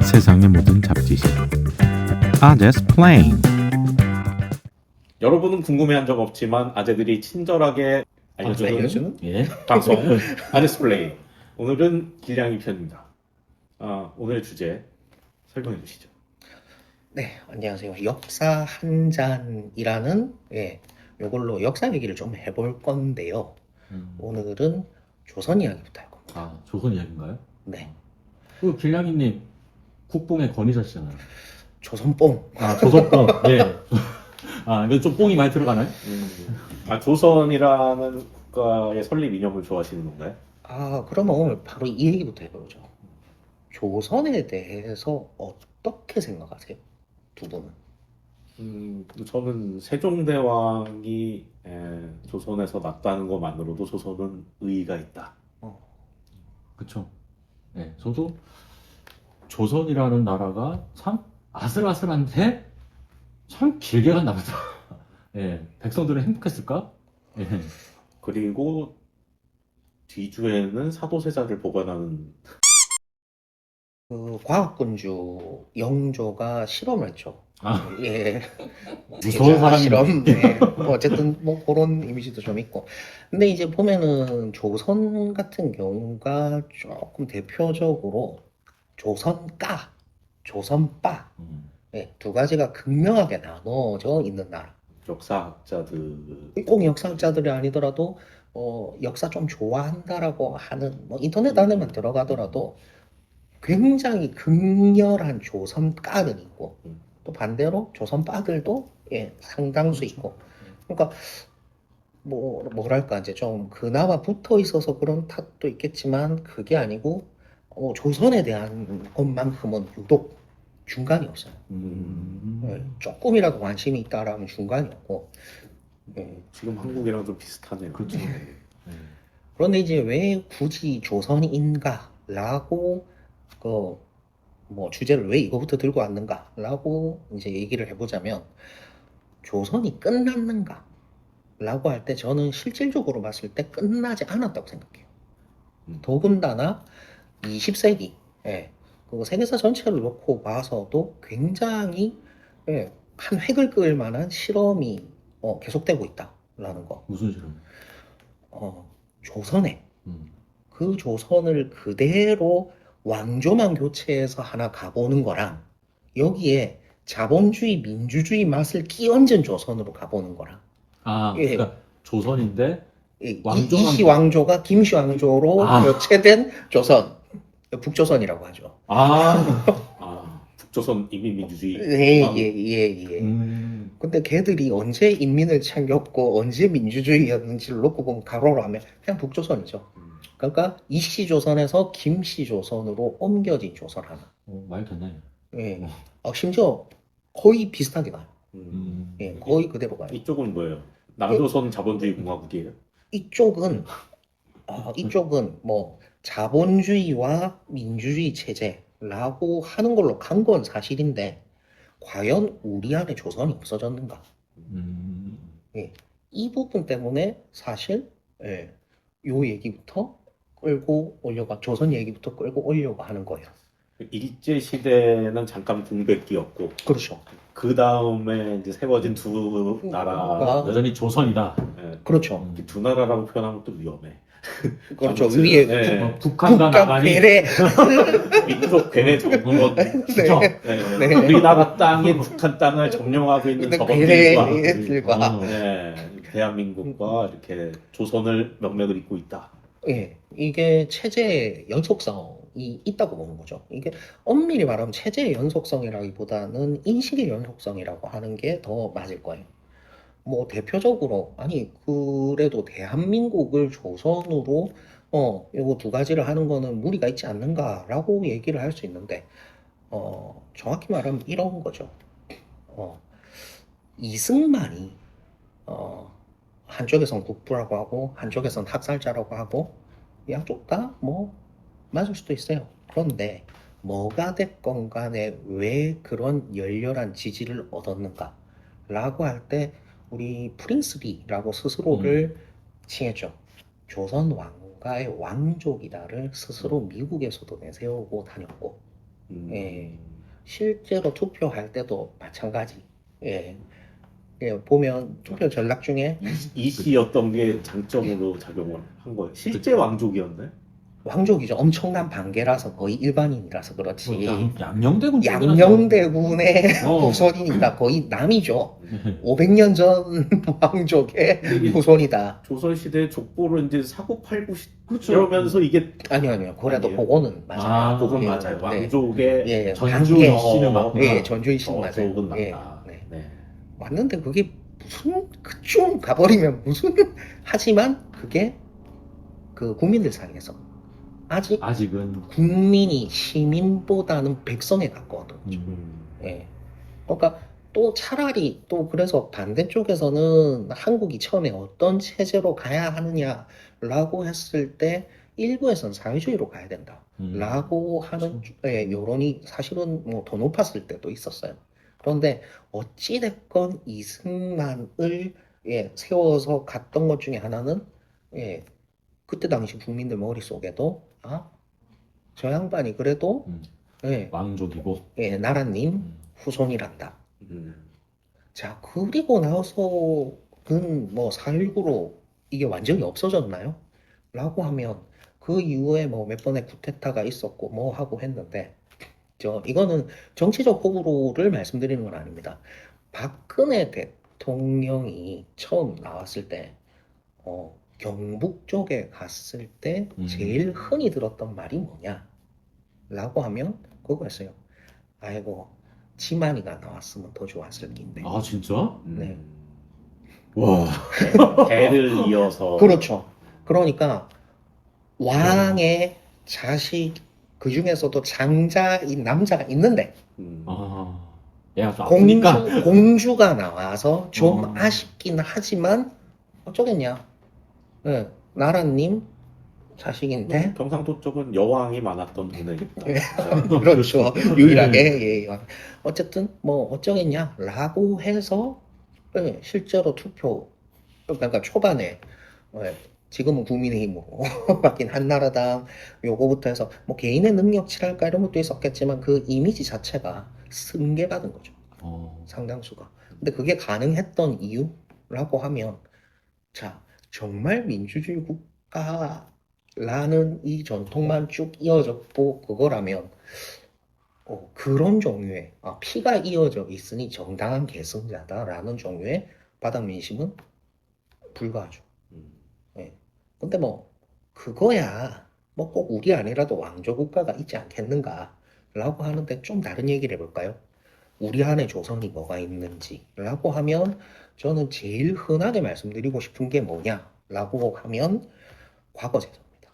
세상의 모든 잡지식 Just Plain. 여러분은 궁금해한 적 없지만 아재들이 친절하게 알려주는 예. 방송 아재스플레이. 오늘은 길냥이 편입니다. 오늘 주제 설명해 주시죠. 네, 안녕하세요. 역사 한 잔이라는 요걸로 역사 얘기를 좀 해볼 건데요. 오늘은 조선 이야기부터 할 겁니다. 아, 조선 이야기인가요? 네, 그 길냥이님 국뽕에 건의하시잖아요. 조선뽕. 아, 조선뽕. 예. 아, 이거 좀 뽕이 많이 들어가나요? 조선이라는 국가의 설립 이념을 좋아하시는 건가요? 그러면 오늘 바로 이 얘기부터 해보죠. 조선에 대해서 어떻게 생각하세요? 두 분은? 저는 세종대왕이 조선에서 났다는 것만으로도 조선은 의의가 있다. 그쵸. 예. 저도 조선이라는 나라가 참 아슬아슬한데 참 길게 간 나라다. 예. 백성들은 행복했을까? 예. 그리고 뒤주에는 사도세자를 보관하는 그 과학군주 영조가 실험을 했죠. 아, 예. 무서운 제자 사람이네. 실험. 네. 뭐 어쨌든 뭐 그런 이미지도 좀 있고. 근데 이제 보면은 조선 같은 경우가 조금 대표적으로 조선가, 조선빠, 두 가지가 극명하게 나눠져 있는 나라. 역사학자들 꼭 역사학자들이 아니더라도 역사 좀 좋아한다라고 하는 뭐 인터넷 안에만 들어가더라도 굉장히 극렬한 조선가는 있고 또 반대로 조선빠들도 상당수 있고. 그러니까 뭐랄까 이제 좀 그나마 붙어 있어서 그런 탓도 있겠지만 그게 아니고 조선에 대한 것만큼은 유독 중간이 없어요. 조금이라도 관심이 있다라면 중간이 없고. 지금 한국이랑 좀 비슷하네요. 그렇죠. 그런데 이제 왜 굳이 조선인가라고 주제를 왜 이거부터 들고 왔는가라고 이제 얘기를 해보자면 조선이 끝났는가? 라고 할 때 저는 실질적으로 봤을 때 끝나지 않았다고 생각해요. 더군다나 20세기, 그 세계사 전체를 놓고 봐서도 굉장히 한 획을 그을 만한 실험이 계속되고 있다라는 거. 무슨 실험? 조선에 그 조선을 그대로 왕조만 교체해서 하나 가보는 거랑 여기에 자본주의, 민주주의 맛을 끼얹은 조선으로 가보는 거랑 아, 그러니까 조선인데 이씨 왕조가 김씨 왕조로 교체된 조선, 북조선이라고 하죠. 북조선 인민민주주의. 예. 근데 걔들이 언제 인민을 챙겼고 언제 민주주의였는지를 놓고 보면 가로로 하면 그냥 북조선이죠. 그러니까 이씨 조선에서 김씨 조선으로 옮겨진 조선 하나. 많이 됐네. 예. 심지어 거의 비슷하게 가요. 거의 그대로 가요. 이쪽은 뭐예요? 남조선 자본주의 공화국이에요? 이쪽은 뭐 자본주의와 민주주의 체제라고 하는 걸로 간 건 사실인데 과연 우리 안에 조선이 없어졌는가? 이 부분 때문에 사실 요 얘기부터 끌고 올려가 조선 얘기부터 끌고 오려고 하는 거예요. 일제 시대는 잠깐 공백기였고, 그렇죠. 그 다음에 이제 세워진 두 나라, 여전히 조선이다. 그렇죠. 두 나라라고 표현하면 또 위험해. 그렇죠. 아무튼, 위에 북한과 남한이 배래. 민족 괜해 정권. 네. 우리나라 땅인 북한 땅을 점령하고 있는 저것들과 배래들과 대한민국과 이렇게 조선을 명맥을 잇고 있다. 이게 체제의 연속성이 있다고 보는 거죠. 이게 엄밀히 말하면 체제의 연속성이라기보다는 인식의 연속성이라고 하는 게 더 맞을 거예요. 뭐 대표적으로 그래도 대한민국을 조선으로 요거 두 가지를 하는 거는 무리가 있지 않는가라고 얘기를 할 수 있는데 정확히 말하면 이런 거죠. 이승만이 한쪽에선 국부라고 하고 한쪽에선 학살자라고 하고 양쪽 다 뭐 맞을 수도 있어요. 그런데 뭐가 됐건 간에 왜 그런 열렬한 지지를 얻었는가 라고 할 때 우리 프린스 리라고 스스로를 칭했죠. 조선 왕 뭔가의 왕족이다를 스스로 미국에서도 내세우고 다녔고, 예. 실제로 투표할 때도 마찬가지. 예. 예, 보면 투표 전략 중에 이시였던 게 장점으로 작용을 한 거예요. 실제 왕족이었네. 왕족이죠. 엄청난 반계라서 거의 일반인이라서 그렇지. 양녕대군 양녕대군의 어. 후손이니까 거의 남이죠. 네. 500년 전 왕족의 후손이다. 조선시대 족보를 이제 사고팔고 그렇죠. 이러면서 이게 아니요. 그래도 아니에요? 그거는 맞아요. 아, 그건 예, 맞아요. 네. 왕족의 예, 전주 반계. 이씨는 맞구나. 예, 전주 이씨는 맞아요. 저건 예, 맞다. 네. 네. 왔는데 그게 무슨 그쯤 가버리면 무슨 하지만 그게 그 국민들 사이에서 아직은 국민이 시민보다는 백성에 가까웠거든요. 예. 그러니까 또 차라리 또 그래서 반대쪽에서는 한국이 처음에 어떤 체제로 가야 하느냐라고 했을 때 일부에서는 사회주의로 가야 된다라고 하는 여론이 사실은 뭐 더 높았을 때도 있었어요. 그런데 어찌됐건 이승만을 세워서 갔던 것 중에 하나는 그때 당시 국민들 머릿속에도 저 양반이 그래도 왕족이고 나라님 후손이란다. 음. 자, 그리고 나서는 뭐 4.19로 이게 완전히 없어졌나요? 라고 하면 그 이후에 뭐 몇 번의 쿠데타가 있었고 뭐 하고 했는데 이거는 정치적 호불호를 말씀드리는 건 아닙니다. 박근혜 대통령이 처음 나왔을 때 경북 쪽에 갔을 때 제일 흔히 들었던 말이 뭐냐? 라고 하면 그거였어요. 아이고 지만이가 나왔으면 더 좋았을 텐데. 아 진짜? 네. 와. 대를 이어서 그렇죠. 그러니까 왕의 자식 그 중에서도 장자인 남자가 있는데 아. 얘가 좀 아프니까. 공주가 나와서 좀 어. 아쉽긴 하지만 어쩌겠냐. 나라님 자식인데 경상도 쪽은 여왕이 많았던 동네입니다. 그렇죠. 유일하게 어쨌든 뭐 어쩌겠냐라고 해서 실제로 투표 그러니까 초반에 지금은 국민의힘으로 바뀐 한나라당 요거부터 해서 뭐 개인의 능력치랄까 이런 것도 있었겠지만 그 이미지 자체가 승계받은 거죠. 상당수가. 근데 그게 가능했던 이유라고 하면 자 정말 민주주의 국가라는 이 전통만 쭉 이어졌고 그거라면 그런 종류의 피가 이어져 있으니 정당한 계승자다라는 종류의 바닥 민심은 불가하죠. 근데 뭐 그거야 뭐 꼭 우리 안이라도 왕조 국가가 있지 않겠는가 라고 하는데 좀 다른 얘기를 해볼까요? 우리 안에 조선이 뭐가 있는지라고 하면 저는 제일 흔하게 말씀드리고 싶은 게 뭐냐라고 하면 과거제도입니다.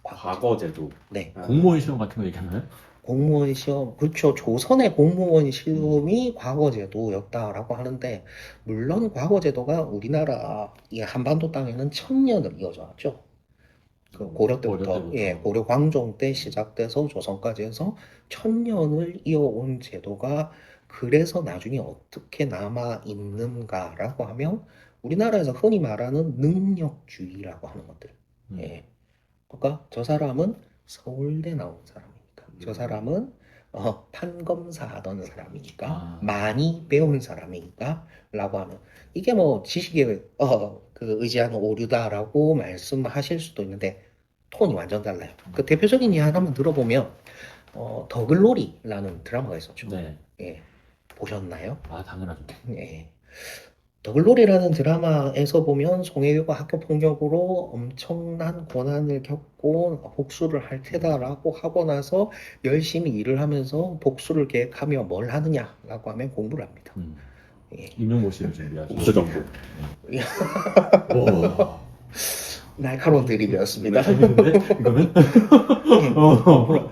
과거제도. 네. 공무원 시험 같은 거 얘기하나요? 공무원 시험, 그렇죠. 조선의 공무원 시험이 과거제도였다라고 하는데, 물론 과거제도가 우리나라 이 한반도 땅에는 1000년을 이어져 왔죠. 그 고려 때부터, 고려 광종 때 시작돼서 조선까지 해서 1000년을 이어온 제도가 그래서 나중에 어떻게 남아 있는가라고 하면 우리나라에서 흔히 말하는 능력주의라고 하는 것들. 그러니까 저 사람은 서울대 나온 사람이니까 저 사람은 판검사 하던 사람이니까 많이 배운 사람이니까 라고 하는 이게 뭐 지식에 그 의지하는 오류다라고 말씀하실 수도 있는데 톤이 완전 달라요. 그 대표적인 예 하나만 들어보면 더글로리라는 드라마가 있었죠. 네. 보셨나요? 아 당연하죠. 더글로리라는 드라마에서 보면 송혜교가 학교 폭력으로 엄청난 고난을 겪고 복수를 할 테다라고 하고 나서 열심히 일을 하면서 복수를 계획하며 뭘 하느냐라고 하면 공부를 합니다. 임용고시를 준비하죠. 국수정부. 날카로운 드립이었습니다. 이거는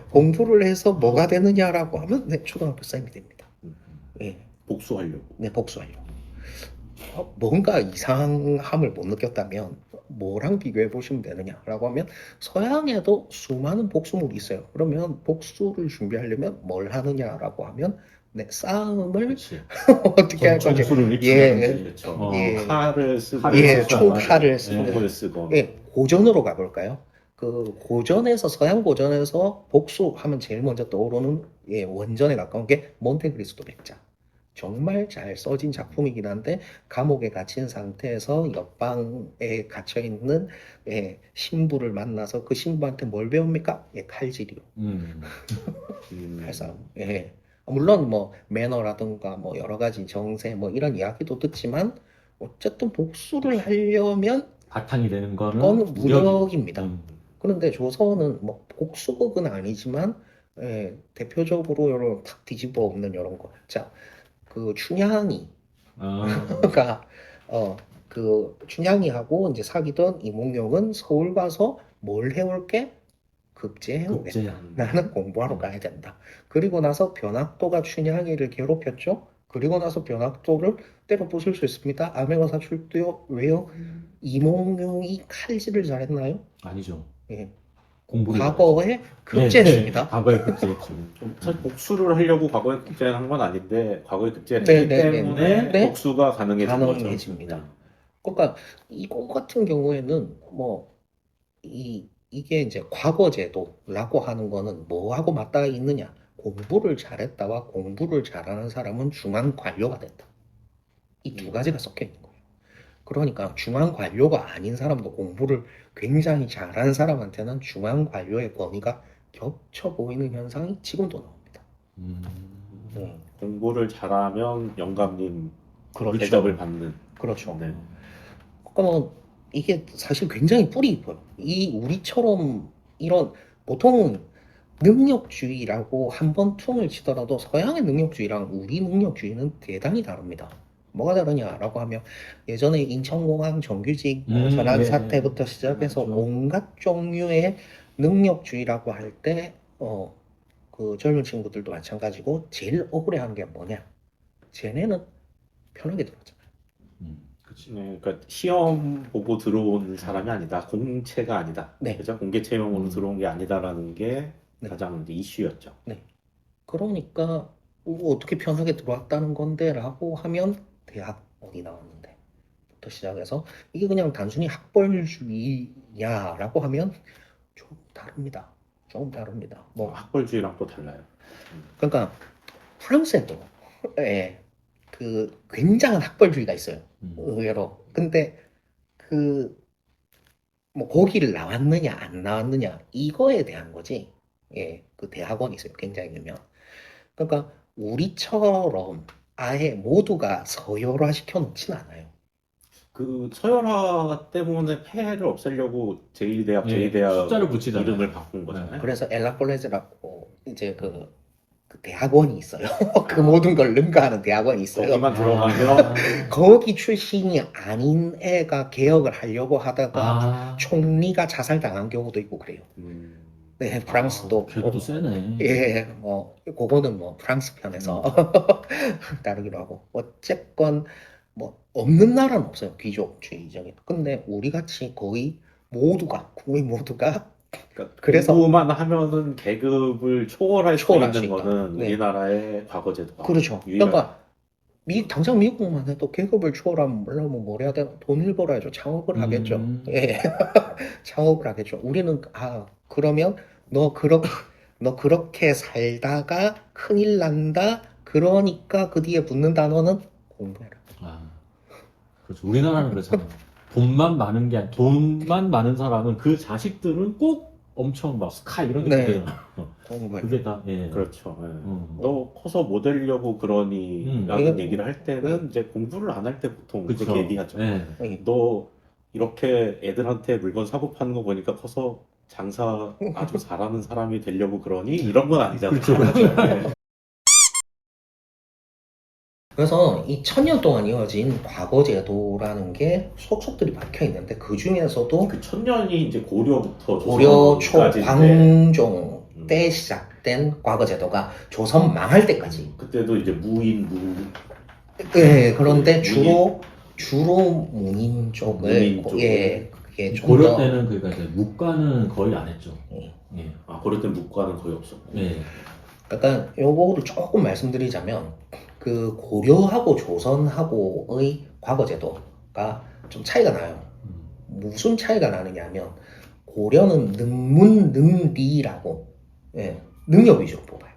공부를 해서 뭐가 되느냐라고 하면 초등학교 쌤이 됩니다. 복수하려고. 네, 복수하려고. 뭔가 이상함을 못 느꼈다면 뭐랑 비교해 보시면 되느냐라고 하면 서양에도 수많은 복수물이 있어요. 그러면 복수를 준비하려면 뭘 하느냐라고 하면 네, 싸움을 그렇지. 어떻게 할 건지. 전술을 예, 입히는 그렇죠. 어. 예. 칼을 쓰고 칼을 예, 쓰고 총칼을 쓰고. 총을 쓰고 예, 고전으로 가볼까요? 그 고전에서 서양 고전에서 복수하면 제일 먼저 떠오르는 예, 원전에 가까운 게 몬테크리스토 백작. 정말 잘 써진 작품이긴 한데 감옥에 갇힌 상태에서 옆방에 갇혀 있는 예, 신부를 만나서 그 신부한테 뭘 배웁니까? 예, 칼질이요. 칼싸움. 예. 물론 뭐 매너라든가 뭐 여러 가지 정세 뭐 이런 이야기도 듣지만 어쨌든 복수를 하려면 바탕이 되는 거는 그건 무력입니다. 음. 그런데 조선은 뭐 복수국은 아니지만 예, 대표적으로 이런 탁 뒤집어 엎는 이런 거. 자, 그 춘향이가 아, 그 춘향이하고 이제 사귀던 이몽룡은 서울 가서 뭘 해올게? 급제 해오겠다. 국제. 나는 공부하러 가야 된다. 그리고 나서 변학도가 춘향이를 괴롭혔죠. 그리고 나서 변학도를 때려 부술 수 있습니다. 아메거사 출두요. 왜요? 이몽룡이 칼질을 잘했나요? 아니죠. 예. 공부를 과거에 급제했습니다. 네, 과거에 급제했죠. 사실 복수를 하려고 과거에 급제를 한 건 아닌데 과거에 급제를 네, 했기 네, 네. 때문에 네. 복수가 가능해진 거죠. 가능해집니다. 그러니까 이거 같은 경우에는 뭐 이게 이제 과거제도라고 하는 거는 뭐하고 맞닿아 있느냐? 공부를 잘했다와 공부를 잘하는 사람은 중앙 관료가 된다. 이 두 가지가 섞여 있는 거예요. 그러니까 중앙 관료가 아닌 사람도 공부를 굉장히 잘하는 사람한테는 중앙 관료의 권위가 겹쳐 보이는 현상이 지금도 나옵니다. 공부를 잘하면 영감님 그렇죠. 대접을 받는. 그렇죠. 네. 그러면 이게 사실 굉장히 뿌리 깊어요. 이 우리처럼 이런 보통은 능력주의라고 한번 퉁을 치더라도 서양의 능력주의랑 우리 능력주의는 대단히 다릅니다. 뭐가 다르냐라고 하면 예전에 인천공항 정규직 전환 네, 사태부터 시작해서 맞죠. 온갖 종류의 능력주의라고 할 때 그 젊은 친구들도 마찬가지고 제일 억울해하는 게 뭐냐? 쟤네는 편하게 들었잖아요. 그치. 네, 그러니까 시험 보고 들어온 사람이 아니다. 공채가 아니다. 네. 그죠? 공개 채용으로 들어온 게 아니다라는 게 네. 가장 이제 이슈였죠. 그러니까 어떻게 편하게 들어왔다는 건데 라고 하면 대학원이 나왔는데 부터 시작해서 이게 그냥 단순히 학벌주의냐라고 하면 좀 다릅니다. 좀 다릅니다. 뭐 학벌주의랑 또 달라요. 그러니까 프랑스에도 그 굉장한 학벌주의가 있어요. 의외로. 근데 그 뭐 거기를 나왔느냐 안 나왔느냐 이거에 대한 거지. 예, 그 대학원이 있어요. 굉장히 유명. 그러니까 우리처럼 아예 모두가 서열화 시켜 놓진 않아요. 그 서열화 때문에 폐해를 없애려고 제1대학, 예, 제2대학 숫자를 붙이잖아요. 이름을 바꾼 거잖아요. 그래서 엘라콜레즈라고 이제 그 대학원이 있어요. 그 모든 걸 능가하는 대학원이 있어요. 거기만 들어가면 거기 출신이 아닌 애가 개혁을 하려고 하다가 아, 총리가 자살당한 경우도 있고 그래요. 네, 프랑스도. 걔도 세네. 예, 뭐, 그거는 뭐, 프랑스 편에서 다르기로 하고. 어쨌건, 뭐, 없는 나라는 없어요. 귀족주의적인. 근데 우리 같이 거의 모두가, 국민 모두가, 그러니까 그래서- 공부만 하면은 계급을 초월할 수 초월할 수 있는 있다. 거는 네. 우리나라의 과거제도가 그렇죠. 유일한. 그러니까, 당장 미국만 해도 계급을 초월하면 뭐라면 뭘 해야 되나? 돈을 벌어야죠. 창업을 하겠죠. 예. 창업을 하겠죠. 우리는, 그러면 너 그렇게 살다가 큰일 난다? 그러니까 그 뒤에 붙는 단어는 공부해라. 아, 그렇죠. 우리나라는 그렇잖아요. 돈만 많은 게 아니, 돈만 많은 사람은 그 자식들은 꼭 엄청 막 스카 이런 게 네. 돼요. 공부해라. 그게 다, 예. 그렇죠. 예. 음. 너 커서 뭐 되려고 그러니? 라는 예. 얘기를 할 때는 이제 공부를 안 할 때 보통 그쵸. 그렇게 얘기하죠. 예. 예. 너 이렇게 애들한테 물건 사고 파는 거 보니까 커서 장사 아주 잘하는 사람이 되려고 그러니? 이런 건 아니잖아요. 그렇죠. 네. 그래서 이 1000년 동안 이어진 과거제도라는 게 속속들이 박혀 있는데 그 중에서도 그 천년이 이제 고려부터 고려 초 조선까지인데 광종 때 시작된 과거제도가 조선 망할 때까지. 그때도 이제 무인 예, 그런데 문인. 주로 문인 쪽을 문인 쪽을. 예, 그게 좀 고려 더 때는 그러니까 이제 묵과는 거의 안 했죠. 예. 예. 고려 때 묵과는 거의 없었고 예. 그러니까 요거를 조금 말씀드리자면 그 고려하고 조선하고의 과거 제도가 좀 차이가 나요. 무슨 차이가 나느냐면 고려는 능문능리라고 예, 능력 위주로 뽑아요.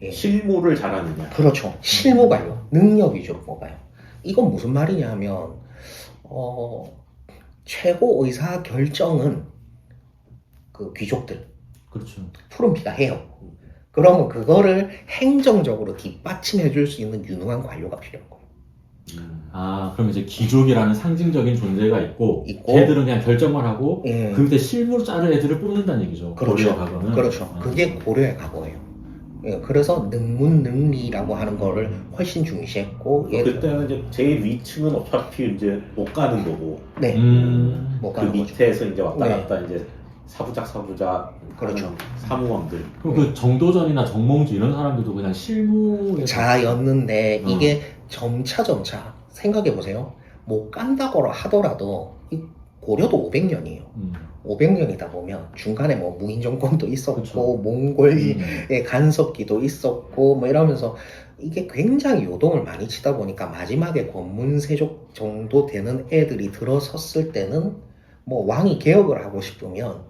예. 실무를 잘하느냐. 그렇죠. 실무 관료, 능력 위주로 뽑아요. 이건 무슨 말이냐 하면 최고 의사 결정은 그 귀족들, 그렇죠. 푸른피가 해요. 그러면 그거를 행정적으로 뒷받침해 줄 수 있는 유능한 관료가 필요한 거예요. 아, 그럼 이제 귀족이라는 상징적인 존재가 있고, 있고, 걔들은 그냥 결정만 하고, 예. 그 밑에 실무로 자른 애들을 뽑는다는 얘기죠. 그렇죠. 고려의 과거는. 그렇죠. 아. 그게 고려의 과거예요. 예, 그래서 능문능리라고 하는 거를 훨씬 중시했고, 그때는 이제 제일 위층은 어차피 이제 못 가는 거고, 네, 못 그 가는 거죠. 밑에서 이제 왔다 네. 갔다 이제 사부작 그렇죠. 하는 사무원들. 그럼 그 정도전이나 정몽주 이런 사람들도 그냥 실무에 자였는데 어. 이게 점차 생각해 보세요. 못 간다고 하더라도 이 고려도 500년이에요. 500년이다 보면 중간에 뭐 무인 정권도 있었고 그쵸. 몽골의 간섭기도 있었고 뭐 이러면서 이게 굉장히 요동을 많이 치다 보니까 마지막에 권문세족 정도 되는 애들이 들어섰을 때는 뭐 왕이 개혁을 하고 싶으면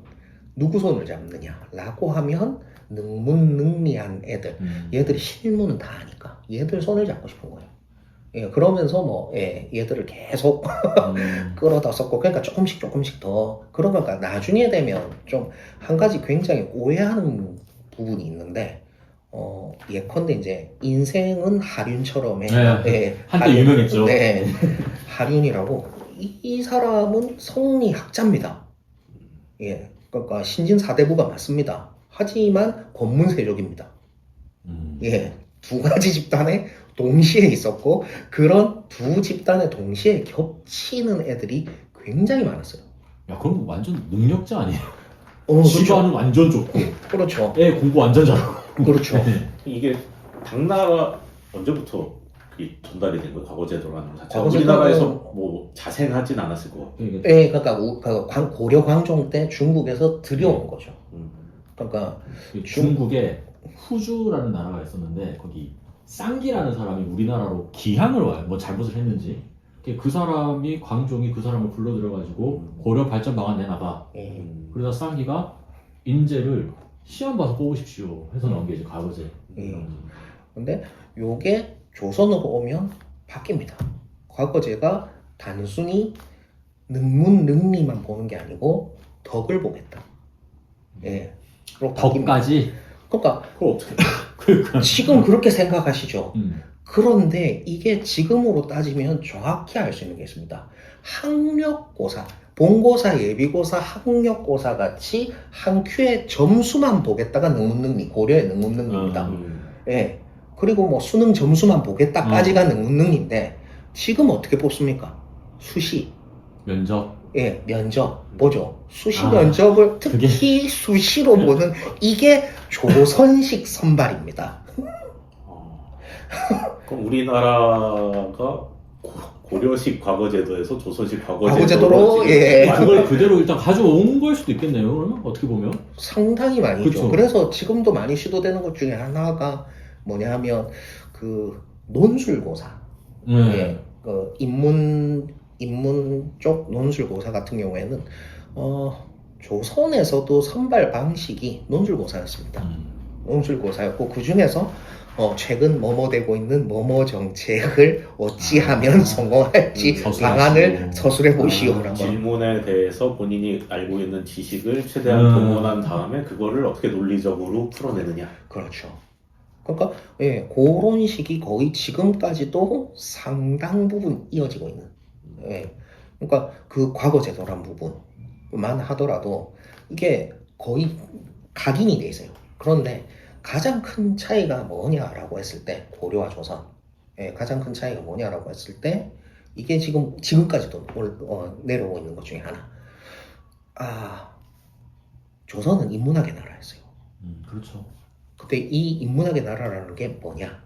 누구 손을 잡느냐라고 하면 능문능리한 애들 얘들이 실무는 다 아니까 얘들 손을 잡고 싶은 거예요. 예, 그러면서 뭐 얘들을 계속 끌어다 썼고 그러니까 조금씩 더 그러니까 나중에 되면 좀 한 가지 굉장히 오해하는 부분이 있는데 예컨대 이제 인생은 하륜처럼의 네, 한때 유명했죠. 네, 하륜이라고 이 사람은 성리학자입니다. 예, 그러니까 신진 사대부가 맞습니다. 하지만 권문세족입니다. 예, 두 가지 집단에 동시에 있었고 그런 두 집단에 동시에 겹치는 애들이 굉장히 많았어요. 야, 그럼 완전 능력자 아니에요? 그렇죠. 집안은 완전 좋고, 그렇죠. 애 공부 완전 잘하고. 그렇죠. 이게 당나라 언제부터 그게 전달이 된 거예요? 과거제도라는 거 자체가 과거제도는- 우리나라에서 뭐 자생하진 않았을 것 같아요. 예, 그러니까 고려 광종 때 중국에서 들여온 거죠. 그러니까 중국에 후주라는 나라가 있었는데 거기 쌍기라는 사람이 우리나라로 기항을 와요. 뭐 잘못을 했는지. 그 사람이 광종이 그 사람을 불러들여가지고 고려 발전 방안 내놔봐. 예, 그러다 쌍기가 인재를 시험 봐서 뽑으십시오 해서 나온 게 이제 과거제. 근데 요게 조선으로 오면 바뀝니다. 과거제가 단순히 능문능리만 보는 게 아니고 덕을 보겠다. 예, 그리고 바뀝니다. 덕까지. 그러니까 그걸 어떻게 그러니까. 지금 그렇게 생각하시죠. 음. 그런데 이게 지금으로 따지면 정확히 알 수 있는 게 있습니다. 학력고사, 본고사, 예비고사, 학력고사 같이 한 큐의 점수만 보겠다가 능문능리, 고려의 능문능리입니다. 예. 그리고 뭐 수능 점수만 보겠다까지가 능문능리인데 지금 어떻게 뽑습니까? 수시, 면접. 예, 면접 보죠. 수시 아, 면접을 특히 수시로 보는 이게 조선식 선발입니다. 그럼 우리나라가 고려식 과거제도에서 조선식 과거제도로, 예. 그걸 그대로 일단 가져온 걸 수도 있겠네요. 그러면 어떻게 보면. 상당히 많이죠. 그쵸. 그래서 지금도 많이 시도되는 것 중에 하나가 뭐냐 하면 그 논술고사, 예, 그 인문 쪽 논술고사 같은 경우에는 조선에서도 선발 방식이 논술고사였습니다. 논술고사였고 그 중에서 최근 뭐뭐되고 있는 뭐뭐 정책을 어찌하면 성공할지 방안을 서술해 보시오라고. 질문에 대해서 본인이 알고 있는 지식을 최대한 동원한 다음에 그거를 어떻게 논리적으로 풀어내느냐. 그렇죠. 그러니까 예, 그런 식이 거의 지금까지도 상당 부분 이어지고 있는. 예, 그러니까 그 과거제도란 부분만 하더라도 이게 거의 각인이 돼 있어요. 그런데 가장 큰 차이가 뭐냐라고 했을 때 고려와 조선, 예, 가장 큰 차이가 뭐냐라고 했을 때 이게 지금까지도 내려오고 있는 것 중에 하나. 조선은 인문학의 나라였어요. 그렇죠. 근데 이 인문학의 나라라는 게 뭐냐?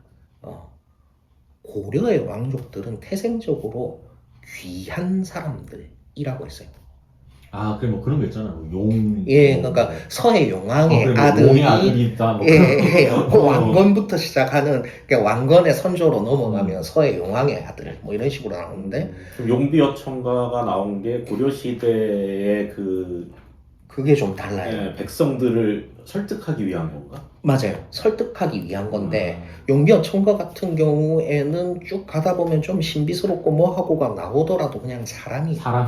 고려의 왕족들은 태생적으로 귀한 사람들이라고 했어요. 아, 그래 뭐 그런 거 있잖아. 뭐 용. 예, 뭐, 그러니까 서해 용왕의 그래, 뭐 아들이 용의 아들이 있다. 뭐 예, 그런 그 거. 왕건부터 시작하는 그러니까 왕건의 선조로 넘어가면 서해 용왕의 아들 뭐 이런 식으로 나오는데 그럼 용비어천가가 나온 게 고려 시대의 그 그게 좀 달라요. 백성들을 설득하기 위한 건가? 맞아요. 설득하기 위한 건데 아, 용비어 청가 같은 경우에는 쭉 가다 보면 좀 신비스럽고 뭐 하고가 나오더라도 그냥 사람이 사람.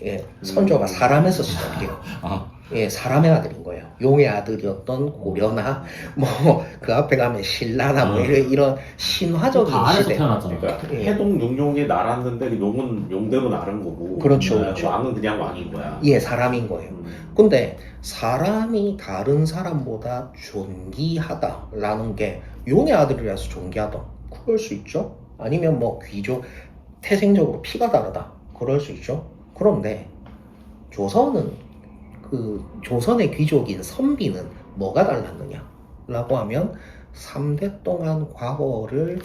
예, 선조가 음. 사람에서 시작해요. 아, 예, 사람의 아들인 거예요. 용의 아들이었던 고려나 뭐 그 앞에 가면 신라나 뭐 이런 신화적인 다 안에서 시대. 태어났잖아. 그러니까 예. 해동 용용에 날았는데 그 용은 용대로 나른 거고 그렇죠, 그렇죠. 왕은 그냥 왕인 거야. 예, 사람인 거예요. 음. 근데 사람이 다른 사람보다 존귀하다라는 게 용의 아들이라서 존귀하다. 그럴 수 있죠. 아니면 뭐 귀족 태생적으로 피가 다르다. 그럴 수 있죠. 그런데 조선은 그 조선의 귀족인 선비는 뭐가 달랐느냐라고 하면 3대 동안 과거를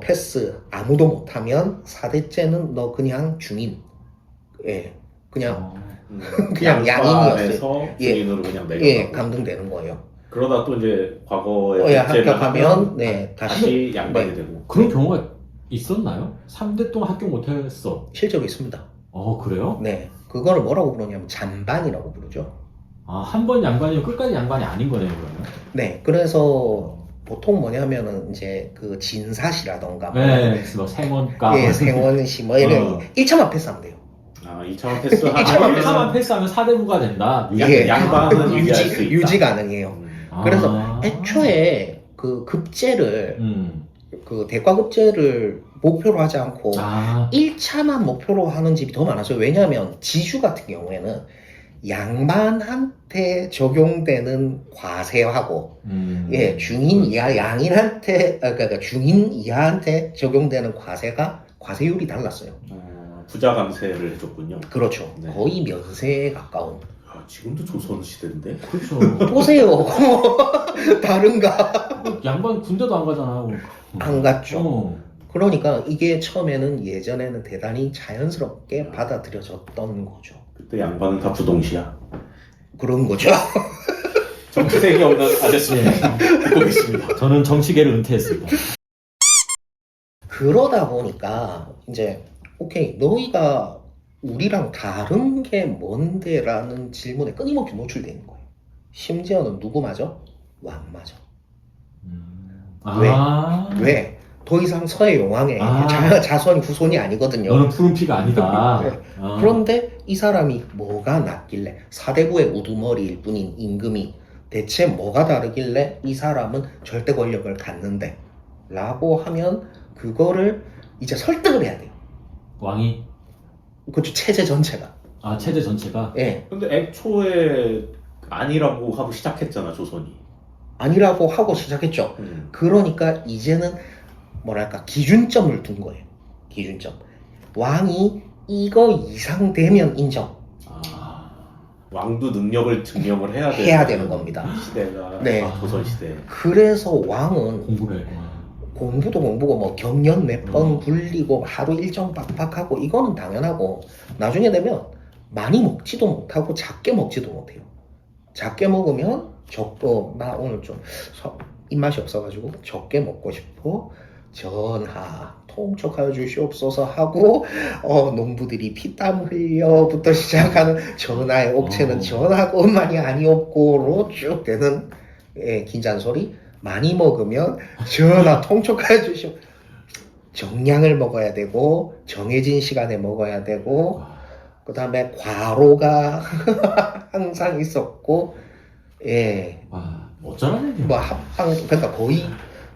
패스 아무도 못하면 4대째는 너 그냥 중인. 예, 그냥 그냥 양반에서 예. 중인으로 그냥 내려가고 예, 감등되는 거예요. 그러다 또 이제 과거에 합격하면 네, 다시 양반이 네. 되고 그런 경우가 있었나요? 3대 동안 합격 못했어. 실제로 있습니다. 그래요? 네, 그거를 뭐라고 부르냐면 잔반이라고 부르죠. 아, 한 번 양반이면 끝까지 양반이 아닌 거네요, 그러면. 네, 그래서 보통 뭐냐면은 이제 그 진사시라던가 네, 뭐 생원가. 예, 생원시 뭐 이런 1차만 패스하면 돼요. 2차원 패스하면 1차만 패스하면 4대부가 된다. 예. 양반은 유지할 수 있다. 유지 가능해요. 아. 그래서 애초에 그 급제를 그 대과급제를 목표로 하지 않고 아, 1차만 목표로 하는 집이 더 많았어요. 왜냐하면 지주 같은 경우에는 양반한테 적용되는 과세하고 예, 중인 이하 양인한테 그러니까 중인 이하한테 적용되는 과세가 과세율이 달랐어요. 부자 감세를 해줬군요. 그렇죠. 네. 거의 면세에 가까운. 지금도 조선 시대인데? 그렇죠. 보세요. 다른가? 양반 군대도 안 가잖아. 안 갔죠. 어. 그러니까 이게 처음에는 예전에는 대단히 자연스럽게 받아들여졌던 거죠. 그때 양반은 다 부동시야. 그런 거죠. 정치색이 없는 아저씨 듣고 계십니다. 저는 정치계를 은퇴했습니다. 그러다 보니까 이제 오케이 너희가 우리랑 다른 게 뭔데? 라는 질문에 끊임없이 노출되는 거예요. 심지어는 누구 맞아? 왕 맞아. 왜? 더 이상 서해 용왕의 자손이 후손이 아니거든요. 너는 푸른 피가 아니다. 네. 그런데 이 사람이 뭐가 낫길래 사대부의 우두머리일 뿐인 임금이 대체 뭐가 다르길래 이 사람은 절대 권력을 갖는데 라고 하면 그거를 이제 설득을 해야 돼요. 왕이? 그렇죠. 체제 전체가. 체제 전체가? 예. 근데 애초에 아니라고 하고 시작했잖아, 조선이. 아니라고 하고 시작했죠. 그러니까 이제는 뭐랄까 기준점을 둔 거예요. 기준점. 왕이 이거 이상 되면 인정. 왕도 능력을 증명을 해야 되는 겁니다. 시대가 네. 조선 시대. 그래서 왕은 공부를 했구나. 공부도 공부고 뭐 경연 몇 번 굴리고 하루 일정 빡빡하고 이거는 당연하고 나중에 되면 많이 먹지도 못하고 작게 먹지도 못해요. 작게 먹으면 나 오늘 좀 입맛이 없어가지고 적게 먹고 싶어. 전하 통촉하여 주시옵소서 하고 농부들이 피땀 흘려부터 시작하는 전하의 옥체는 전하것만이 아니었고로 쭉 되는 긴잔소리. 많이 먹으면 전하 통촉하여 주시오. 정량을 먹어야 되고 정해진 시간에 먹어야 되고 그 다음에 과로가 항상 있었고 예. 어쩌라는 얘기야. 뭐 합방 그러니까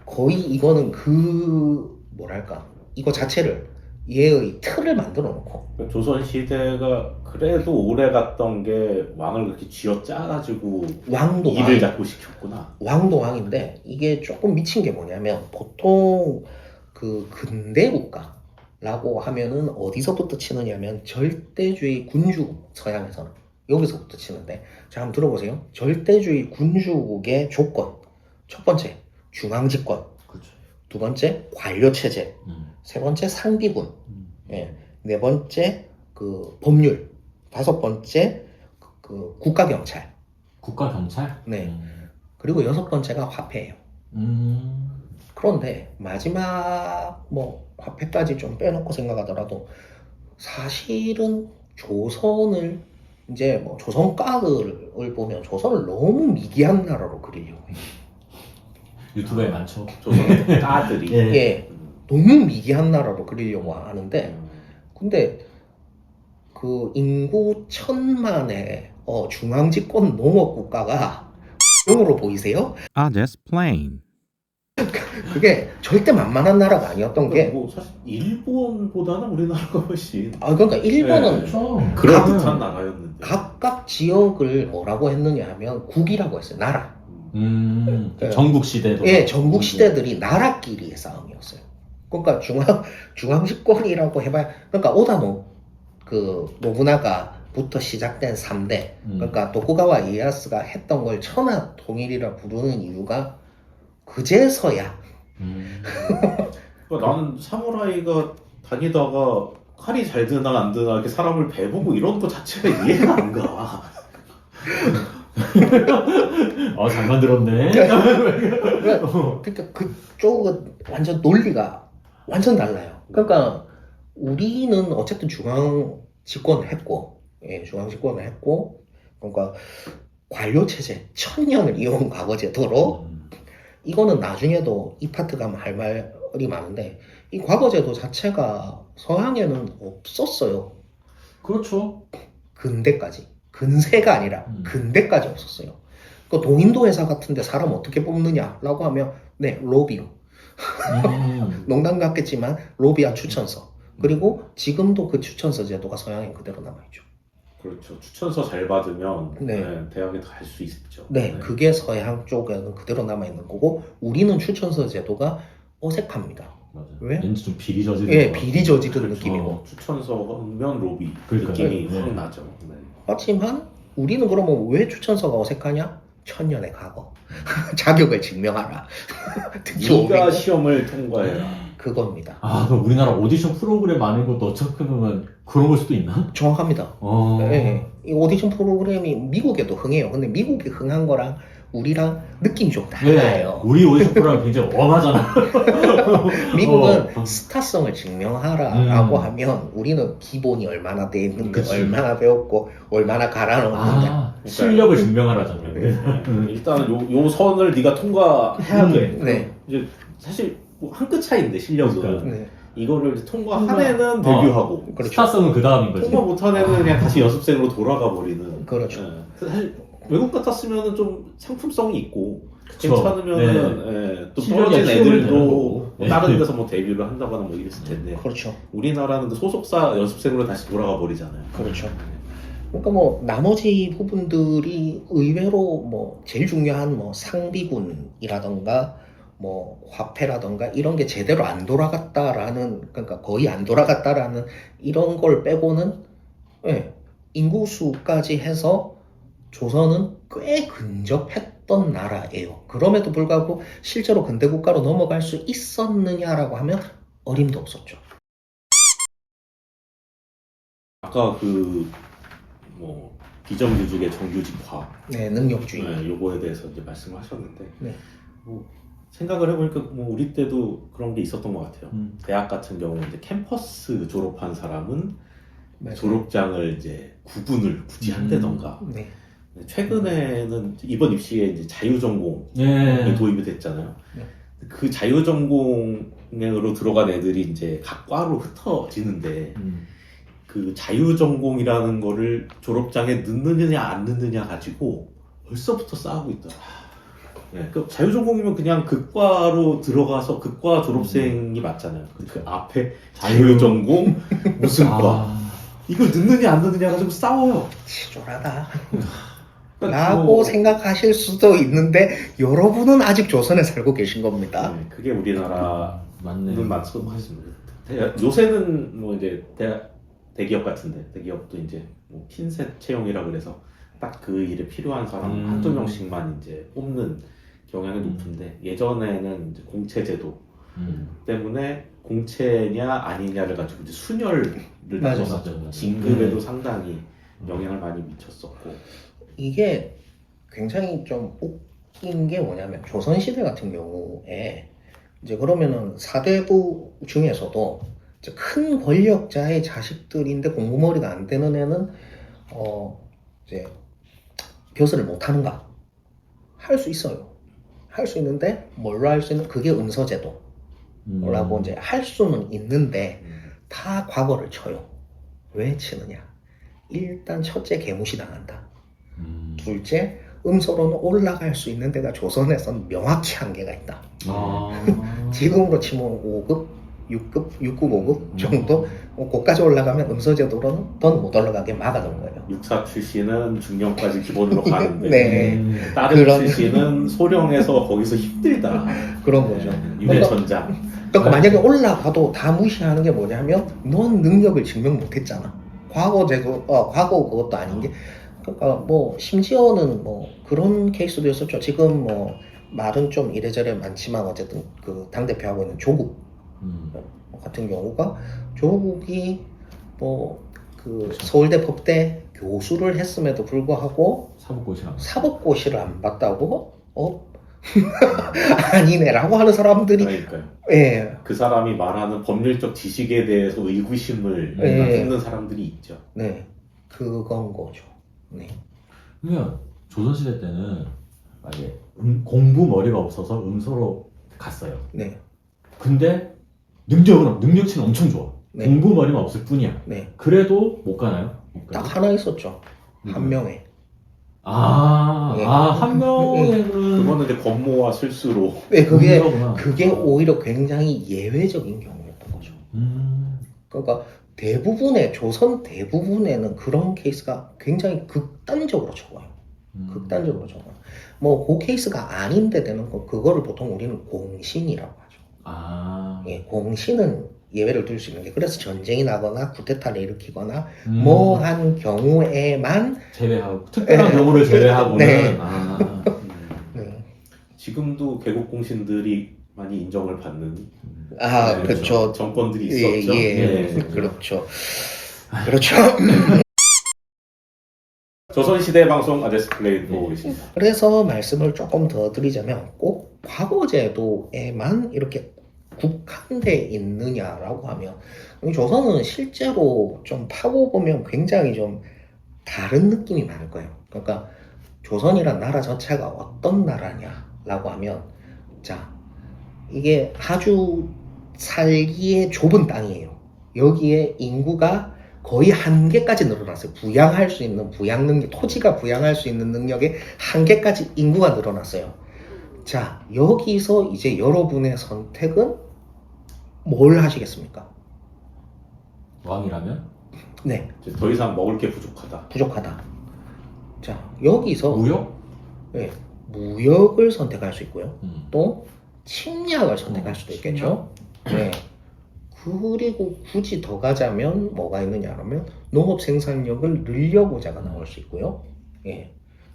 거의 이거는 그 뭐랄까 이거 자체를 얘의 틀을 만들어 놓고 조선 시대가 그래도 오래 갔던 게 왕을 그렇게 쥐어 짜가지고 왕도 일을 자꾸 시켰구나. 왕도 왕인데 이게 조금 미친 게 뭐냐면 보통 그 근대 국가라고 하면은 어디서부터 치느냐면 절대주의 군주국 서양에서는 여기서부터 치는데 자 한번 들어보세요. 절대주의 군주국의 조건 첫 번째 중앙집권, 그렇죠. 두 번째 관료체제, 세 번째 상비군, 네 번째 그 법률 다섯 번째 그 국가경찰. 국가 경찰? 네. 그리고 여섯 번째가 화폐예요. 그런데 마지막 뭐 화폐까지 좀 빼놓고 생각하더라도 사실은 조선을 이제 뭐 조선가를 보면 조선을 너무 미개한 나라로 그리려고 해요. 유튜브에 많죠. 조선 까들이. 예. 예, 너무 미개한 나라로 그리려고 하는데 근데 그 인구 1000만의 중앙집권 농업국가가 으로 보이세요? Ah, just plain. 그게 절대 만만한 나라가 아니었던 게 뭐 사실 일본보다는 우리나라가 훨씬 그러니까 일본은 그렇죠. 그럴듯한 나라였는데. 각각 지역을 뭐라고 했느냐 하면 국이라고 했어요. 나라. 예. 전국 시대도. 예, 전국 시대들이 나라끼리의 싸움이었어요. 그러니까 중앙집권이라고 해봐야 그러니까 오다노 그 노부나가부터 시작된 3대 그러니까 도쿠가와 이에야스가 했던 걸 천하 통일이라 부르는 이유가 그제서야 그러니까 나는 사무라이가 다니다가 칼이 잘 드나 안 드나 이렇게 사람을 배보고 이런 거 자체가 이해가 안 가. 잘 만들었네. 그러니까 그쪽은 완전 논리가 완전 달라요. 그러니까 우리는 어쨌든 중앙 집권을 했고, 예, 중앙 집권을 했고, 그러니까 관료 체제 1000년을 이어온 과거 제도로 이거는 나중에도 이 파트 가면 할 말이 많은데 이 과거 제도 자체가 서양에는 없었어요. 그렇죠. 근대까지. 근세가 아니라 근대까지 없었어요. 그 동인도 회사 같은데 사람 어떻게 뽑느냐라고 하면 네, 로비요. 농담 같겠지만 로비와 추천서. 그리고 지금도 그 추천서 제도가 서양에 그대로 남아있죠. 그렇죠. 추천서 잘 받으면 네. 대학에 갈 수 있죠. 네, 그게 서양 쪽에는 그대로 남아있는 거고 우리는 추천서 제도가 어색합니다. 맞아요. 왜? 왠지 좀 비리 저지른 예, 것 같아요. 비리 저지른 그렇죠. 느낌이고. 추천서면 로비 그러니까요. 느낌이 네. 확 나죠. 네. 하지만 우리는 그러면 왜 추천서가 어색하냐? 1000년의 과거. 자격을 증명하라. 특히 네가 500년? 시험을 통과해라. 그겁니다. 그럼 우리나라 오디션 프로그램 많은 것도 어떻게 보면 그런 걸 수도 있나? 정확합니다. 예, 이 오디션 프로그램이 미국에도 흥해요. 근데 미국이 흥한 거랑 우리랑 느낌이 좀 달라요. 우리 오디션 프로그램 굉장히 엄하잖아. 미국은 스타성을 증명하라라고 하면 우리는 기본이 얼마나 돼 있는데 그치. 얼마나 배웠고 얼마나 갈아놓는데 실력을 증명하라잖아요. 일단 요 선을 네가 통과해야 돼. 네. 이제 사실 뭐 한 끗 차이인데 실력은 그러니까. 네. 이거를 이제 통과한 애는 데뷔하고 그렇죠. 스타성은 그 다음인 거지. 통과 못한 애는 그냥 다시 연습생으로 돌아가 버리는. 그렇죠. 사실 외국 같았으면은 좀 상품성이 있고 그쵸. 괜찮으면은 또 실력이 떨어진 키우면 되는 애들도 거고. 뭐 다른 데서 뭐 데뷔를 한다거나 뭐 이랬을 텐데 그렇죠. 우리나라는 그 소속사 연습생으로 다시 돌아가 버리잖아요. 그렇죠. 그러니까 뭐 나머지 부분들이 의외로 뭐 제일 중요한 뭐 상비군이라던가 뭐 화폐라던가 이런 게 제대로 안 돌아갔다라는 그러니까 거의 안 돌아갔다라는 이런 걸 빼고는 예, 인구수까지 해서 조선은 꽤 근접했던 나라예요. 그럼에도 불구하고 실제로 근대국가로 넘어갈 수 있었느냐라고 하면 어림도 없었죠. 아까 그 뭐 비정규직의 정규직화 네, 능력주의. 요거에 대해서 이제 말씀하셨는데 네. 뭐 생각을 해보니까 뭐 우리 때도 그런 게 있었던 것 같아요. 대학 같은 경우는 이제 캠퍼스 졸업한 사람은 맞아요. 졸업장을 이제 구분을 굳이 한다던가. 네. 최근에는 이번 입시에 이제 자유전공이 예. 도입이 됐잖아요. 네. 그 자유전공으로 들어간 애들이 이제 각 과로 흩어지는데 그 자유전공이라는 거를 졸업장에 넣느냐 안 넣느냐 가지고 벌써부터 싸우고 있더라. 네, 그 자유전공이면 그냥 극과로 들어가서 극과 졸업생이 맞잖아요. 그 앞에 자유전공 무슨 과 이걸 넣느냐 안 넣느냐 가지고 싸워요. 치졸하다. 그러니까 라고 뭐, 생각하실 수도 있는데 여러분은 아직 조선에 살고 계신 겁니다. 네, 그게 우리나라는 맞네. 맞는 것 같습니다. 요새는 뭐 이제 대기업 같은데 대기업도 이제 뭐 핀셋 채용이라 그래서 딱 그 일에 필요한 사람 한두 명씩만 이제 뽑는 경향이 높은데 예전에는 이제 공채제도 때문에 공채냐 아니냐를 가지고 이제 순혈을 맞아, 나눴었죠. 진급에도 상당히 영향을 많이 미쳤었고. 이게 굉장히 좀 웃긴 게 뭐냐면 조선시대 같은 경우에 이제 그러면은 사대부 중에서도 이제 큰 권력자의 자식들인데 공부머리가 안 되는 애는 이제 벼슬을 못 하는가? 할 수 있어요. 할 수 있는데 뭘로 할 수 있는 그게 음서제도라고 이제 할 수는 있는데 다 과거를 쳐요. 왜 치느냐? 일단 첫째 개무시 당한다. 둘째 음서로는 올라갈 수 있는 데가 조선에서는 명확히 한계가 있다. 지금으로 치면 5급, 6급, 6급, 5급 정도 고까지 올라가면 음서제도로는 더 못 올라가게 막아둔 거예요. 육사 출신은 중령까지 기본으로 가는데 네. 다른 출신은 소령에서 거기서 힘들다. 그런 거죠. 유대천장. 그러니까 만약에 올라가도 다 무시하는 게 뭐냐면 넌 능력을 증명 못했잖아. 과거제도, 과거 그것도 아닌 게 그러니까 뭐 심지어는 뭐 그런 케이스도 있었죠. 지금 뭐 말은 좀 이래저래 많지만 어쨌든 그 당대표하고 있는 조국 같은 경우가 조국이 뭐 그 서울대 법대 교수를 했음에도 불구하고 사법고시를 안 봤다고 아니네라고 하는 사람들이 그러니까요. 예. 그 사람이 말하는 법률적 지식에 대해서 의구심을 품는 사람들이 있죠. 네, 그건 거죠. 네. 그러면 조선시대 때는 만약에 공부 머리가 없어서 음서로 갔어요. 네. 근데 능력치는 엄청 좋아. 네. 공부 머리만 없을 뿐이야. 네. 그래도 못 가나요? 딱 하나 있었죠. 한 명에. 한 명에는 그거는 이제 권모와 실수로. 네, 음서구나. 그게 오히려 굉장히 예외적인 경우였던 거죠. 그러니까 조선 대부분에는 그런 케이스가 굉장히 극단적으로 적어요. 극단적으로 적어요. 뭐 그 케이스가 아닌데 되는 거 그거를 보통 우리는 공신이라고 하죠. 예, 공신은 예외를 둘 수 있는 게 그래서 전쟁이 나거나 쿠데타를 일으키거나 뭐 한 경우에만 제외하고 특별한 경우를 제외하고는 네. 네. 지금도 개국 공신들이 많이 인정을 받는 네, 그렇죠. 정권들이 있었죠. 예, 그렇죠. 그렇죠. 조선시대 방송 아제스 플레이 보고 계십니다. 그래서 말씀을 조금 더 드리자면 꼭 과거제도에만 이렇게 국한돼 있느냐라고 하면 조선은 실제로 좀 파고 보면 굉장히 좀 다른 느낌이 많을 거예요. 그러니까 조선이란 나라 자체가 어떤 나라냐라고 하면 자 이게 아주 살기에 좁은 땅이에요. 여기에 인구가 거의 한계까지 늘어났어요. 부양할 수 있는 부양 능력, 토지가 부양할 수 있는 능력의 한계까지 인구가 늘어났어요. 자, 여기서 이제 여러분의 선택은 뭘 하시겠습니까? 왕이라면? 네. 이제 더 이상 먹을 게 부족하다. 자, 여기서 무역? 네, 무역을 선택할 수 있고요. 또 침략을 선택할 수도 침략? 있겠죠. 네. 그리고 굳이 더 가자면 뭐가 있느냐 하면 농업 생산력을 늘려보자가 나올 수 있고요. 예.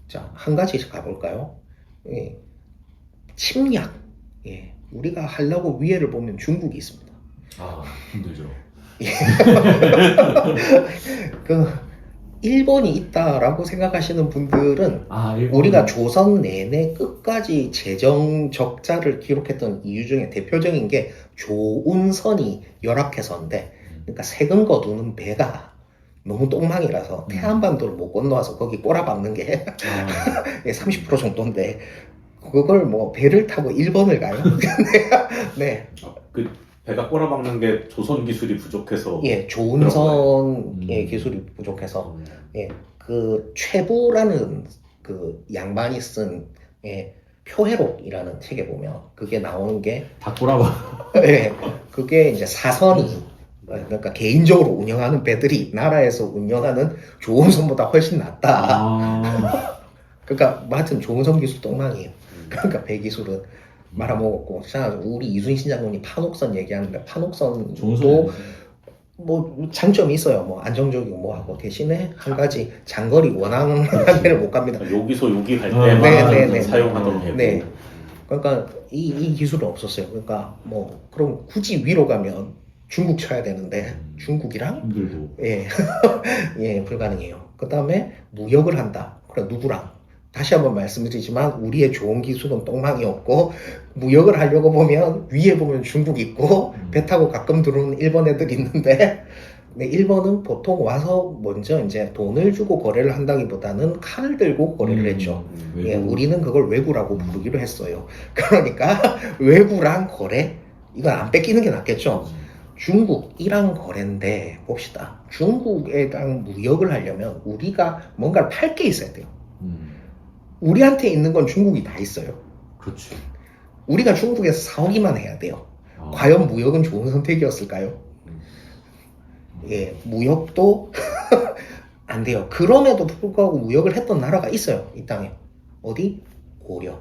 자, 한 가지씩 가볼까요? 예. 침략. 예. 우리가 하려고 위에를 보면 중국이 있습니다. 힘들죠. 일본이 있다라고 생각하시는 분들은 일본. 우리가 조선 내내 끝까지 재정 적자를 기록했던 이유 중에 대표적인 게 조운선이 열악해서인데, 그러니까 세금 거두는 배가 너무 똥망이라서 태안반도를 못 건너와서 거기 꼬라박는 게 30% 정도인데 그걸 뭐 배를 타고 일본을 가요? 네. 그 배가 꼬라박는 게 조선 기술이 부족해서. 예, 조운선의 기술이 부족해서. 예, 그 최부라는 그 양반이 쓴 표해록이라는 책에 보면 그게 나오는 게 다 꼬라박. 예, 그게 이제 사선이 그러니까 개인적으로 운영하는 배들이 나라에서 운영하는 조운선보다 훨씬 낫다. 그러니까 하여튼 조운선 기술 똥망이에요. 그러니까 배 기술은 말아먹었고, 우리 이순신 장군이 판옥선 얘기하는데 판옥선도 뭐 장점이 있어요. 뭐 안정적이고 뭐하고 대신에 한 가지 장거리 원항 데를 못 갑니다. 여기서 여기 갈 때만 사용하던 배고. 네. 그러니까 이 기술은 없었어요. 그러니까 뭐 그럼 굳이 위로 가면 중국 쳐야 되는데 중국이랑 힘들고. 예 불가능해요. 그 다음에 무역을 한다. 그래, 누구랑? 다시 한번 말씀드리지만 우리의 좋은 기술은 똥망이 없고 무역을 하려고 보면 위에 보면 중국 있고 배 타고 가끔 들어오는 일본 애들 있는데 근데 일본은 보통 와서 먼저 이제 돈을 주고 거래를 한다기보다는 칼을 들고 거래를 했죠. 예, 우리는 그걸 외구라고 부르기로 했어요. 그러니까 외구랑 거래 이건 안 뺏기는 게 낫겠죠. 중국이랑 거래인데 봅시다. 중국이랑 무역을 하려면 우리가 뭔가를 팔 게 있어야 돼요. 우리한테 있는 건 중국이 다 있어요. 그렇지. 우리가 중국에서 사오기만 해야 돼요. 과연 무역은 좋은 선택이었을까요? 예, 무역도 안 돼요. 그럼에도 불구하고 무역을 했던 나라가 있어요. 이 땅에. 어디? 고려.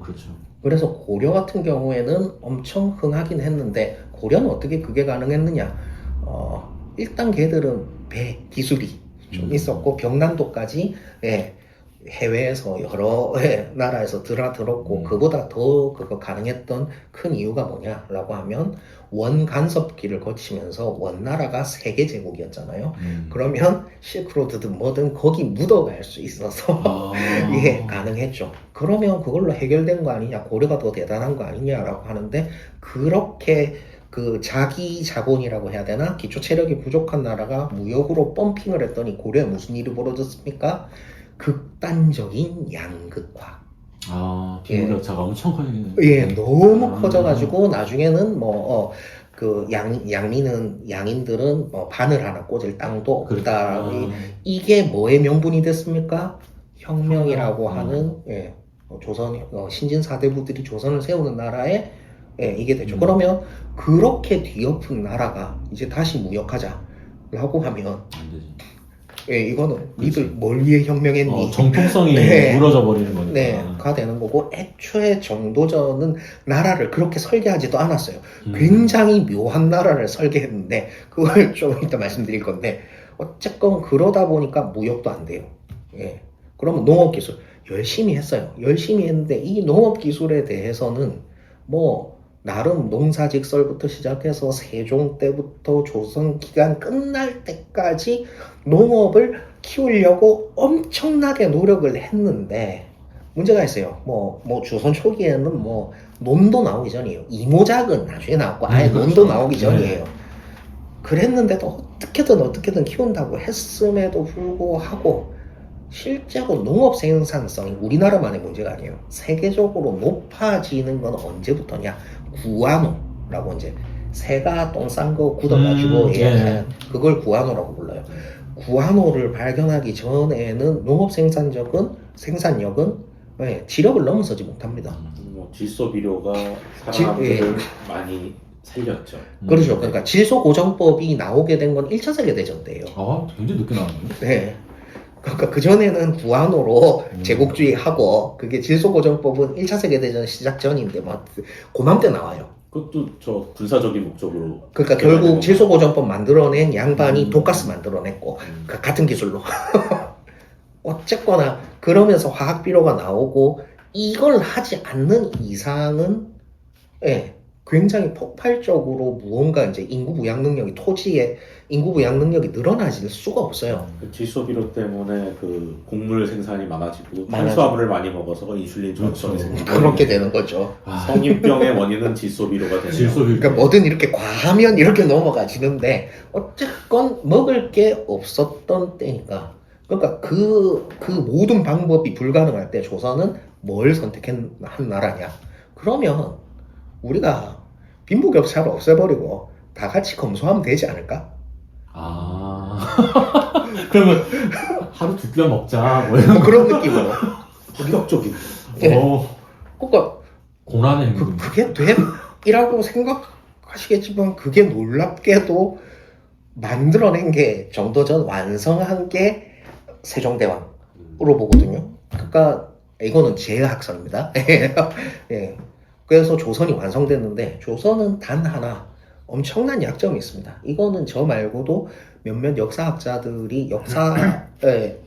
그렇죠. 그래서 고려 같은 경우에는 엄청 흥하긴 했는데 고려는 어떻게 그게 가능했느냐? 일단 걔들은 배 기술이 좀 있었고 병난도까지 예, 해외에서 여러 나라에서 들었고 그보다 더 그거 가능했던 큰 이유가 뭐냐라고 하면 원 간섭기를 거치면서 원나라가 세계 제국이었잖아요. 그러면 실크로드든 뭐든 거기 묻어갈 수 있어서 이게 가능했죠. 그러면 그걸로 해결된 거 아니냐, 고려가 더 대단한 거 아니냐라고 하는데 그렇게 그 자기 자본이라고 해야 되나? 기초 체력이 부족한 나라가 무역으로 펌핑을 했더니 고려에 무슨 일이 벌어졌습니까? 극단적인 양극화. 빈부격차가 엄청 커지는. 예, 너무 커져가지고 나중에는 그 양인들은 바늘 하나 꽂을 땅도 없다. 이게 뭐의 명분이 됐습니까? 혁명이라고 하는 예, 조선 신진 사대부들이 조선을 세우는 나라에 예, 이게 되죠. 그러면 그렇게 뒤엎은 나라가 이제 다시 무역하자라고 하면 안 되지. 예, 이거는 니들 뭘 위해 혁명했니? 정통성이 네. 무너져 버리는 거니까. 네, 가 되는 거고 애초에 정도전은 나라를 그렇게 설계하지도 않았어요. 굉장히 묘한 나라를 설계했는데 그걸 좀 이따 말씀드릴 건데 어쨌건 그러다 보니까 무역도 안 돼요. 예, 그러면 농업기술 열심히 했어요. 열심히 했는데 이 농업기술에 대해서는 뭐 나름 농사직설부터 시작해서 세종 때부터 조선 기간 끝날 때까지 농업을 키우려고 엄청나게 노력을 했는데 문제가 있어요. 뭐 조선 초기에는 뭐 논도 나오기 전이에요. 이모작은 나중에 나왔고 아예 논도 나오기 전이에요. 그랬는데도 어떻게든 키운다고 했음에도 불구하고 실제로 농업 생산성이 우리나라만의 문제가 아니에요. 세계적으로 높아지는 건 언제부터냐? 구안호라고 이제 새가 똥 싼 거 굳어가지고 그걸 구안호라고 불러요. 구안호를 발견하기 전에는 농업 생산력은 지력을 넘어서지 못합니다. 질소비료가 사람들을 많이 살렸죠. 그렇죠. 그러니까 질소고정법이 나오게 된 건 1차 세계대전 때예요. 굉장히 늦게 나왔네요. 네. 그러니까 그전에는 구안호로 제국주의하고 그게 질소고정법은 1차 세계대전 시작 전인데 막 고맘때 나와요. 그것도 저 군사적인 목적으로. 그러니까 결국 질소고정법 만들어낸 양반이 독가스 만들어냈고 같은 기술로. 어쨌거나 그러면서 화학비료가 나오고 이걸 하지 않는 이상은 굉장히 폭발적으로 무언가 이제 인구 부양 능력이 토지의 인구 부양 능력이 늘어나질 수가 없어요. 그 질소비료 때문에 그 곡물 생산이 많아지고 탄수화물을 많이 먹어서 인슐린 저항성이 생기고 그렇게 되는 거죠. 성인병의 원인은 질소비료가 되네요. 그러니까 뭐든 이렇게 과하면 이렇게 넘어가지는데 어쨌건 먹을 게 없었던 때니까. 그러니까 그 모든 방법이 불가능할 때 조선은 뭘 선택한 나라냐? 그러면 우리가 빈부격차를 없애버리고 다 같이 검소하면 되지 않을까? 그러면 하루 두 끼만 먹자 뭐 뭐 그런 느낌으로. 파격적인. 그러니까 고난의 그게 됨이라고 생각하시겠지만 그게 놀랍게도 만들어낸 게 정도전 완성한 게 세종대왕으로 보거든요. 그러니까 이거는 제 학설입니다. 예. 그래서 조선이 완성됐는데 조선은 단 하나 엄청난 약점이 있습니다. 이거는 저 말고도 몇몇 역사학자들이 역사에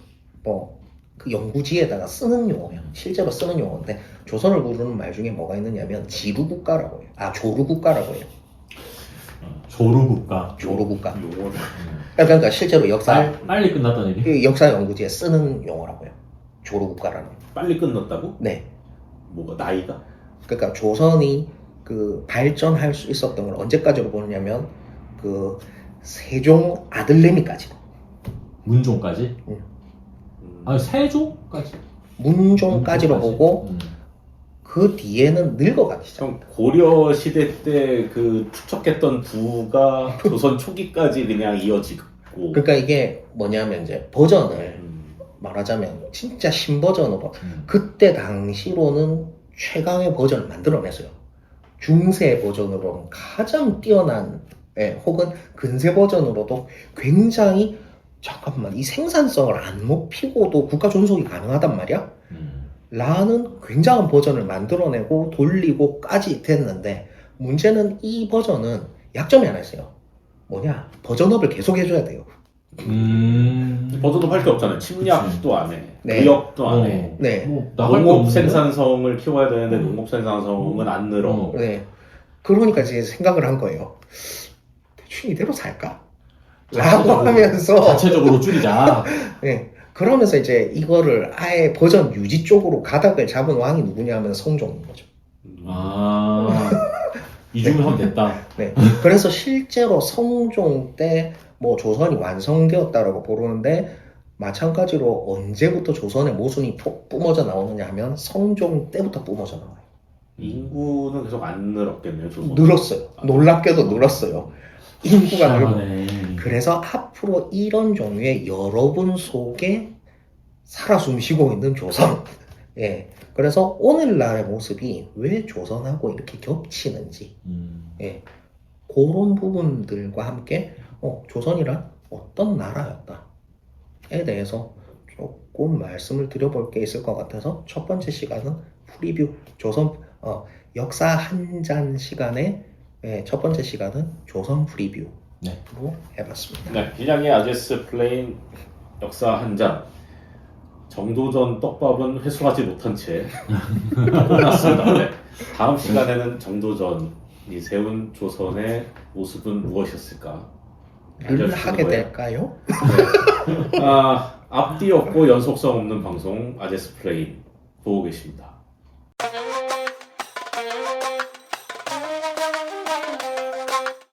그 연구지에다가 쓰는 용어예요. 실제로 쓰는 용어인데 조선을 부르는 말 중에 뭐가 있느냐면 지루국가라고 해요. 조루국가라고 해요. 조루국가. 조루국가. 용어를 그러니까 실제로 역사 빨리 끝났다는 얘기? 그 역사 연구지에 쓰는 용어라고요. 조루국가라는. 빨리 끝났다고? 네. 뭐가 나이가? 그러니까 조선이 그 발전할 수 있었던 걸 언제까지로 보느냐면 그 세종 아들내미까지. 문종까지? 음. 아니 세종까지? 문종까지로 보고 그 뒤에는 늙어가기 시작. 형 고려 시대 때 그 축적했던 부가 조선 초기까지 그냥 이어지고. 그러니까 이게 뭐냐면 이제 버전을 음. 말하자면 진짜 신버전으로 음. 그때 당시로는 최강의 버전을 만들어냈어요. 중세 버전으로는 가장 뛰어난 혹은 근세 버전으로도 굉장히 잠깐만 이 생산성을 안 높이고도 국가 존속이 가능하단 말이야? 라는 굉장한 버전을 만들어내고 돌리고까지 됐는데 문제는 이 버전은 약점이 하나 있어요. 뭐냐? 버전업을 계속 해줘야 돼요. 버전도 할 게 없잖아요. 침략도 안 해. 네. 무역도 안 해. 네. 뭐 나갈 게 농업 없는데? 생산성을 키워야 되는데 농업 생산성은 안 늘어. 네. 그러니까 이제 생각을 한 거예요. 대충 이대로 살까? 라고 하면서 자체적으로 줄이자. 네. 그러면서 이제 이거를 아예 버전 유지 쪽으로 가닥을 잡은 왕이 누구냐 하면 성종인 거죠. 아, 이중을 하면 됐다. 네. 그래서 실제로 성종 때 뭐 조선이 완성되었다라고 보는데 마찬가지로 언제부터 조선의 모순이 뿜어져 나오느냐 하면 성종 때부터 뿜어져 나와요. 인구는 계속 안 늘었겠네요. 조선. 늘었어요. 놀랍게도 늘었어요. 인구가 늘고. 희한하네. 그래서 앞으로 이런 종류의 여러분 속에 살아 숨쉬고 있는 조선. 예. 그래서 오늘날의 모습이 왜 조선하고 이렇게 겹치는지. 예. 그런 부분들과 함께 조선이란 어떤 나라였다에 대해서 조금 말씀을 드려볼 게 있을 것 같아서 첫 번째 시간은 프리뷰 조선 역사 한 잔 시간에 첫 번째 시간은 조선 프리뷰로 해봤습니다. 네, 비장의 아제스 플레인 역사 한 잔. 정도전 떡밥은 회수하지 못한 채 끝났습니다. 네. 다음 시간에는 정도전이 세운 조선의 모습은 무엇이었을까? 늘 하게 될까요? 네. 앞뒤 없고 연속성 없는 방송 아제스 플레인 보고 계십니다.